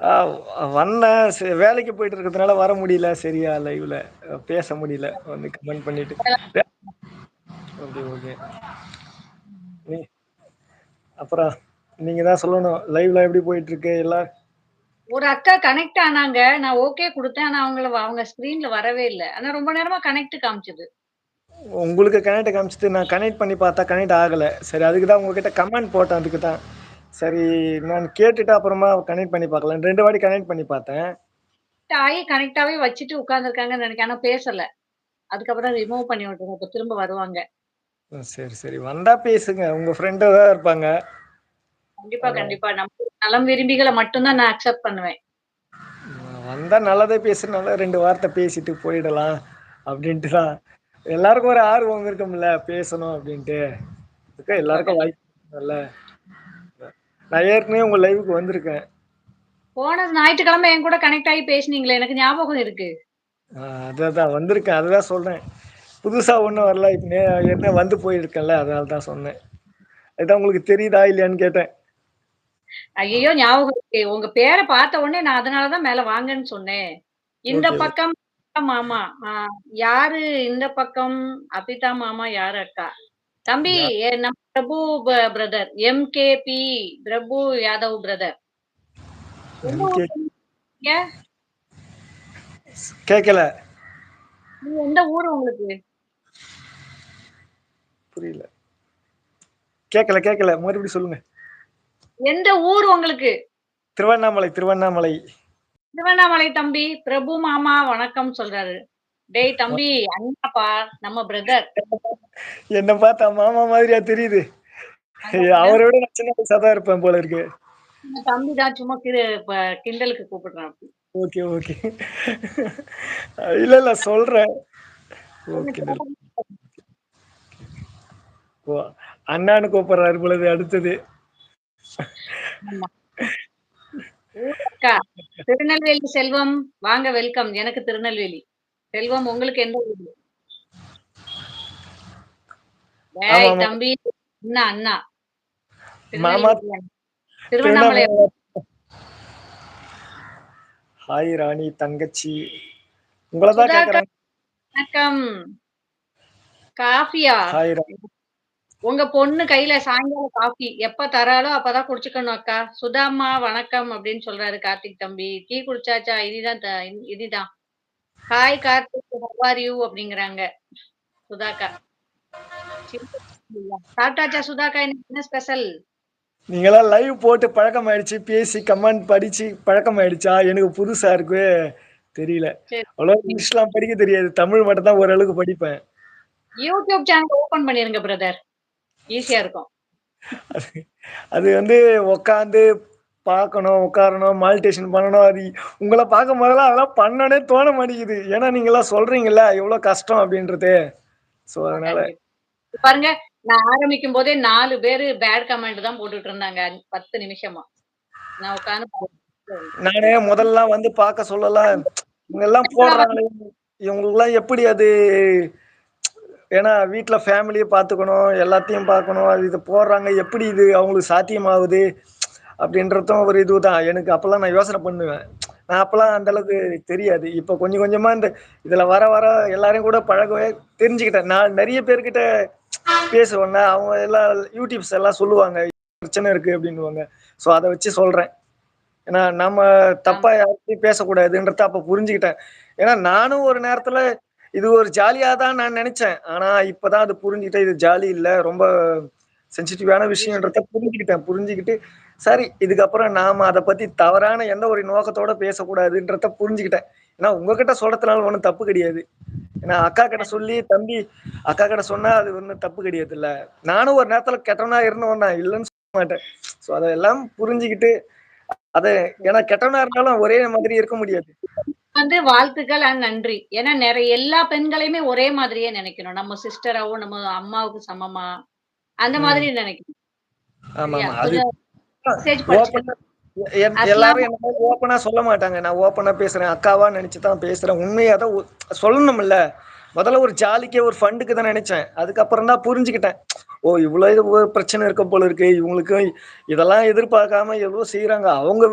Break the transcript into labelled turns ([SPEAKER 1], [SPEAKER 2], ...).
[SPEAKER 1] ஆ வந்தேன். வேலைக்கு போயிட்டு இருக்கிறதுனால வர முடியல சரியா லைவ்ல. பேச முடியல. வந்து கமெண்ட் பண்ணிட்டு. Okay, okay. நீ அப்புறம் நீங்க தான் சொல்லணும். லைவ்லாம் எப்படி போயிட்டு இருக்கு எல்லாம்?
[SPEAKER 2] ஒரு அக்கா கனெக்ட் ஆனாங்க. நான் ஓகே குடுத்தேன். ஆனா அவங்க ஸ்க்ரீன்ல வரவே இல்ல. ஆனா ரொம்ப நேரமா கனெக்ட் காமிச்சது.
[SPEAKER 1] உங்களுக்கு கனெக்ட் காமிச்சுட்டு நான் கனெக்ட் பண்ணி பார்த்தா கனெக்ட் ஆகல. சரி அதுக்கு தான் உங்ககிட்ட கமெண்ட் போட்டேன் அதுக்கு தான். சரி நான் கேட்டுட்டு அப்புறமா கனெக்ட் பண்ணி பார்க்கலாம். 2 வாட்டி கனெக்ட் பண்ணி பார்த்தேன்.
[SPEAKER 2] கனெக்ட்டாவே வச்சுட்டு உட்கார்ந்துருக்காங்கன்னு நெனைக்கிறேன். ஆனா பேசல. அதுக்கப்புறம் ரிமூவ் பண்ணி விட்டுருங்க. இப்ப திரும்ப வருவாங்க.
[SPEAKER 1] சரி, சரி. வந்தா பேசுங்க. உங்க ஃப்ரெண்டா தான் இருப்பாங்க.
[SPEAKER 2] கண்டிப்பா, கண்டிப்பா. நம்ம நலம் விரும்பிகள மட்டும் தான் நான் அக்செப்ட் பண்ணுவேன்.
[SPEAKER 1] வந்தா நல்லதே பேசு, நல்லா 2 வார்த்தை பேசிட்டு போயிடலாம். அப்படின்ட்டு தான். எல்லாருக்கும் ஒரு ஆர்வம் இருக்கும்ல, பேசணும் அப்படின்ட்டு. அதுக்கு
[SPEAKER 2] கண்டிப்பா,
[SPEAKER 1] எல்லாருக்கும்
[SPEAKER 2] கண்டிப்பா.
[SPEAKER 1] வாய்ப்பு இல்ல. நான் ஏற்கனவே உங்க லைவ்க்கு வந்திருக்கேன்.
[SPEAKER 2] போன ஞாயிற்றுக்கிழமை என் கூட கனெக்ட் ஆகி பேசினீங்களே! எனக்கு ஞாபகம் இருக்கு.
[SPEAKER 1] அதான் வந்திருக்கேன். அதுதான் சொல்றேன். புதுசா ஒண்ணும் வரல. இப்ப ஏற்கனவே வந்து போயிருக்கேன்ல, அதனால தான் சொன்னேன். அதுதான் உங்களுக்கு தெரியுதா இல்லையான்னு கேட்டேன்.
[SPEAKER 2] ஐயய்யோ! ஞாபகம் இருக்கு. உங்க பேர பார்த்த உடனே நான் அதனால தான் மேல வாங்கன்னு சொன்னேன். இந்த
[SPEAKER 1] ஓகே.
[SPEAKER 2] பக்கம் மாமா. யாரு இந்த பக்கம் அபிதா மாமா, யாரு அக்கா? தம்பி
[SPEAKER 1] யா
[SPEAKER 2] நம்ம பிரபு பிரதர். எம்கேபி பிரபு யாதவ் பிரதர். எந்த
[SPEAKER 1] எம்கே
[SPEAKER 2] ஊர்ல இருக்கீங்க?
[SPEAKER 1] கேட்கல.
[SPEAKER 2] நீங்க எந்த ஊரு உங்களுக்கு?
[SPEAKER 1] புரியல. கேட்கல, கேட்கல. மறுபடியும் சொல்லுங்க.
[SPEAKER 2] எந்த ஊர் உங்களுக்கு?
[SPEAKER 1] திருவண்ணாமலை, திருவண்ணாமலை.
[SPEAKER 2] திருவண்ணாமலை தம்பி. பிரபு மாமா வணக்கம் சொல்றாரு. டேய் தம்பி, அண்ணாப்பா நம்ம பிரதர்.
[SPEAKER 1] என்ன பார்த்தா மாமா மாதிரியா தெரியுது? அவர விட நான் சின்ன வயசா தான் இருப்பேன் போல இருக்கு.
[SPEAKER 2] தம்பி தான் சும்மா கிண்டலுக்கு கூப்பிடுறான்.
[SPEAKER 1] Okay, okay. இல்ல, இல்ல சொல்றேன். ஓகே. ஓ! அண்ணான்னு கூப்பிடுறாரு பொழுது அடுத்தது.
[SPEAKER 2] ஆமா. ஊர் அக்கா. திருநெல்வேலி செல்வம். வாங்க வெல்கம். எனக்கு திருநெல்வேலி. செல்வம் உங்களுக்கு எந்த ஊரு? டேய்
[SPEAKER 1] ஆமாமா.
[SPEAKER 2] தம்பி. அண்ணா, அண்ணா.
[SPEAKER 1] மாமா
[SPEAKER 2] திருநெல்வேலி அண்ணா. திருவண்ணாமலை
[SPEAKER 1] திருவண்ணாமலை. ஹாய் ராணி தங்கச்சி. உங்கள தான்
[SPEAKER 2] சுதாகர்
[SPEAKER 1] கேட்கறாங்க.
[SPEAKER 2] வணக்கம். காஃபியா?
[SPEAKER 1] ஹாய் ரா
[SPEAKER 2] உங்க பொண்ணு கையில சாயங்காலம் காஃபி எப்ப தராளோ அப்பதான் குடிச்சுக்கணும் அக்கா. சுதாம்மா வணக்கம் அப்படின்னு சொல்றாரு கார்த்திக் தம்பி. டீ குடிச்சாச்சா? இதுதான். Hi Karthik how are you அப்படிங்கிறாங்க. சுதாக்கா. சாப்பிட்டாச்சா சுதாக்கா? இன்னைக்கு என்ன ஸ்பெஷல்?
[SPEAKER 1] நீங்கலாம் லைவ் போட்டு பழக்கமாயிடுச்சு. பேசி கமெண்ட் படிச்சு பழக்கமாயிடுச்சா? எனக்கு புதுசா இருக்கு. தெரியல.
[SPEAKER 2] சரி.
[SPEAKER 1] அவ்வளவா இங்கிலீஷ்லாம் படிக்க தெரியாது. தமிழ் மட்டும் தான் ஓரளவுக்கு படிப்பேன்.
[SPEAKER 2] யூடியூப் சேனல் ஓப்பன் பண்ணிருங்க பிரதர். ஈஸியா இருக்கும்.
[SPEAKER 1] அது அது வந்து உட்காந்து பார்க்கணும், உட்காரணும், மானிட்டேஷன் பண்ணணும். அது உங்கள பார்க்கும்போதெல்லாம் அதெல்லாம் பண்ணணும்னே தோண மாட்டேங்குது. ஏன்னா நீங்கலாம் சொல்றீங்கல்ல, எவ்வளோ கஷ்டம் அப்படின்றது. ஸோ
[SPEAKER 2] ஆமா
[SPEAKER 1] அதனால
[SPEAKER 2] கண்டிப்பா. பாருங்க நான் ஆரம்பிக்கும் போதே 4 பேரு பேட் கமெண்ட் தான் போட்டுட்டு இருந்தாங்க. 10 நிமிஷமா. நான் உட்கார்ந்து
[SPEAKER 1] நானே முதல்லாம் வந்து பார்க்க சொல்லலாம். இவங்கலாம் போடுறாங்களே, இவங்களுக்கெல்லாம் எப்படி அது ஏன்னா வீட்ல ஃபேமிலிய பார்த்துக்கணும், எல்லாத்தையும் பார்க்கணும். அது இத போடுறாங்க. எப்படி இது அவங்களுக்கு சாத்தியமாகுது? அப்படின்றதும் ஒரு இதுதான். எனக்கு அப்பலாம் நான் யோசனை பண்ணுவேன். நான் அப்பலாம் அந்த அளவுக்கு தெரியாது. இப்ப கொஞ்சம் கொஞ்சமா இதுல வர வர எல்லாரையும் கூட பழகவே தெரிஞ்சுக்கிட்டேன். நான் நெறைய பேர்கிட்ட பேசுவேன்ல, அவங்க எல்லாம் யூடியூப்ஸ் எல்லாம் சொல்லுவாங்க. பிரச்சனை இருக்கு அப்படின்னுவாங்க. ஸோ அத வச்சு சொல்றேன். ஏன்னா நம்ம
[SPEAKER 2] ஆமா.
[SPEAKER 1] தப்பா யார்கிட்டயும் பேசக்கூடாதுன்றத அப்ப புரிஞ்சுக்கிட்டேன். ஏன்னா நானும் ஒரு நேரத்துல இது ஒரு ஜாலியா தான் நான் நெனச்சேன். ஆனா இப்பதான் அது புரிஞ்சுக்கிட்டேன். இது ஜாலி இல்ல. ரொம்ப சென்சிட்டிவான
[SPEAKER 2] விஷயம்.
[SPEAKER 1] விஷயம்ன்றத புரிஞ்சுக்கிட்டேன். புரிஞ்சுகிட்டு, சரி இதுக்கப்புறம் நாம அத பத்தி தவறான எந்த ஒரு நோக்கத்தோட பேசக்கூடாதுன்றத புரிஞ்சுக்கிட்டேன். ஏன்னா உங்ககிட்ட சொல்றதுனால ஒண்ணும் தப்பு கிடையாது. ஏன்னா அக்கா கிட்ட சொல்லி, தம்பி அக்கா கிட்ட சொன்னா அது ஒண்ணும் தப்பு கிடையாதுல்ல. நானும் ஒரு நேரத்துல கெட்டவனா இருந்தவன் தான். இல்லன்னு சொல்ல மாட்டேன். ஸோ அதெல்லாம் புரிஞ்சுகிட்டு, அத ஏன்னா கெட்டவனா இருந்தாலும் ஒரே மாதிரி இருக்க முடியாது.
[SPEAKER 2] வாழ்த்துக்கள் அண்ட் நன்றி. ஏன்னா நெறைய எல்லா பெண்களையுமே ஒரே மாதிரியே நெனைக்கணும். நம்ம சிஸ்டராவோ, நம்ம அம்மாவுக்கு சமமா, அந்த
[SPEAKER 1] ம்.
[SPEAKER 2] மாதிரி நெனைக்கணும். சரியா?
[SPEAKER 1] ஆமாமா. அது
[SPEAKER 2] கொஞ்சம் மெசேஜ் படிச்சுட்டு
[SPEAKER 1] ஓப்பனா
[SPEAKER 2] அஸ்லாம்
[SPEAKER 1] எல்லாரும் என்ன மாரி ஓப்பனா சொல்ல மாட்டாங்க. நான் ஓப்பனா பேசுறேன். அக்காவா நெனச்சு தான் பேசுறேன். உண்மையா தான் சொல்லணும்ல. முதல்ல ஒரு ஜாலிக்கு, ஒரு ஃபண்டுக்கு தான் நெனச்சேன். அதுக்கப்புறம் தான் புரிஞ்சுக்கிட்டேன். ஓ! இவ்ளோ இது ஒரு பிரச்சனை இருக்க போல இருக்கு. இவங்களுக்கு இதெல்லாம் எதிர்பார்க்காம எவ்ளோ செய்றாங்க. அவங்க